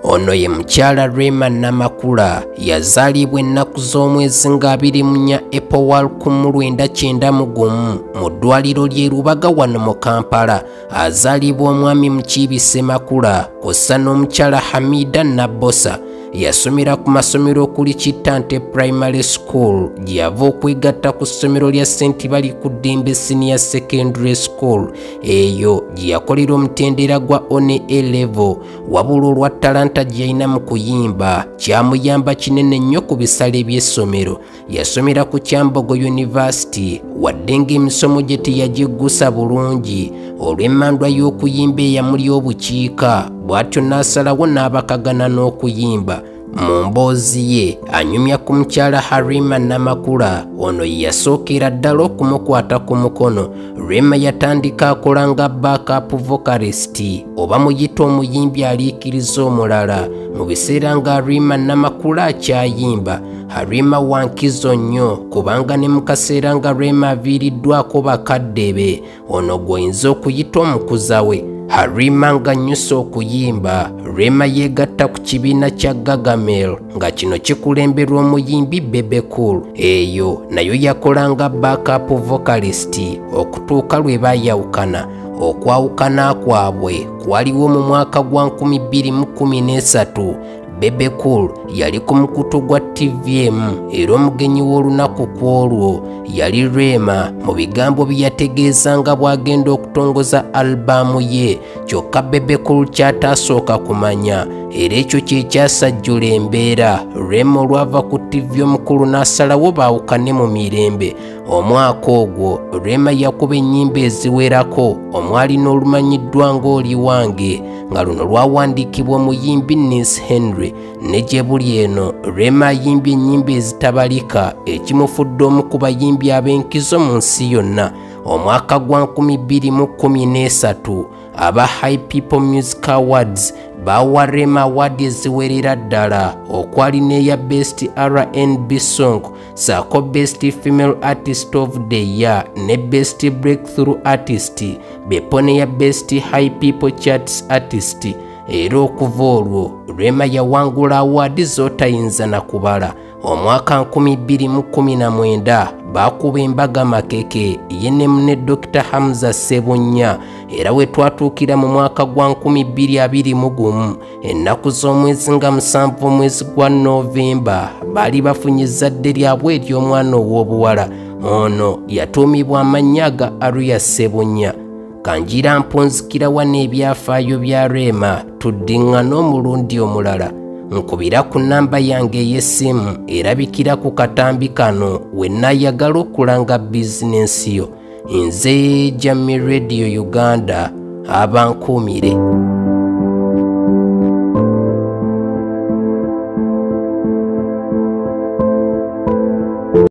Ono ye mukyala Rema Namakula yazaalibwa ennaku z'omwezi nga 24 April 1991 mu ddwaliro ly'e Lubaga wano mu Kampala. Azaalibwa omwami Mukibiina Makula kw'ossa n'omukyala Hamida Nabbosa. Yasomera ku masomero kuli Kitante Primary School gyeyava okwegatta ku ssomero lya St. Bali ku Ddembe Senior Secondary School. Eyo gye yakolera omutendera gwa one A-level, wabula olwa talanta gye yalina mu kuyimba kyamuyamba kinene nnyo ku bisale by'essomero. Yasomera ku Kyambogo University wadde ng'emisomo gye teyagiggusa bulungi olw'emmandwa y'okuyimba eyamuli obukiika, bw'atyo n'asalawo n'abakagana n'okuyimba. Mu mboozi ye anyumya ku mukyala Rema Namakula, ono ye yasookera ddala okumukwata ku mukono. Rema yatandika akola nga backup vocalist oba muyita omuyimbi aliikiriza omulala mu biseera nga Rema Namakula akyayimba. Rema wankizo nnyo kubanga ne mu kaseera nga Rema aviiriddwako bakadde be, ono gw'oyinza okuyita omukuza we. Rema ng'annyusa okuyimba, Rema yeegatta ku kibiina kya Gagamel nga kino kikulemberwa omuyimbi Bebe. Eyo nayo yakola nga backup vocalist okutuuka lwe baayawukana. Okwawukana kwabwe kwaliwo mu mwaka gwa 2013. Bebe yali ku mukutu gwa TVM era omugenyi w'olunaku kw'olwo yali Rema mu bigambo bye yategeeza nga bw'agenda okutongoza albamu ye. Kyokka Bebe ky'atasooka kumanya era ekyo kye kyasajjula embeera. Rema olwava ku TV omukulu n'asalawo baawukane mu mirembe. Omwaka ogwo Rema yakuba ennyimba eziwerako omwali n'olumanyiddwa ng'Oli Wange nga luno lwawandiikibwa omuyimbi Nis Henry. Ne gye buli eno Rema ayimbye ennyimba ezitabalika, ekimufudde omu ku bayimbi ab'enkizo mu nsi yonna. Omwaka gwa 2013 aba High People Music Awards bawa Rema award eziwerera ddala, okwali n'eya Best R&B Song, saako Best Female Artist of the Year ne Best Breakthrough Artist, bepo n'eya Best High People Charts Artist. Era okuva olwo Rema yawangula award z'otayinza na kubala. Omwaka 2019 baakuba embaga makeke ye ne Dr. Hamza Ssebunya. Era we twatuukira mu mwaka gwa 2021 ennaku z'omwezi nga 7 omwezi gwa Novemba baali bafunye ezzadde lyabwe ery'omwana ow'obuwala. Ono yatuumibwa amannya ga Arua Ssebunya. Kanjira mpunzikira wano ebyafaayo bya Rema, tuddiŋŋana omulundi omulala. Nkubira ku nnamba yange ey'essimu erabikira ku katambi kano wenna ayagala okulanga bizinensi yo. Nze Jamii Radio Uganda, abankuumire.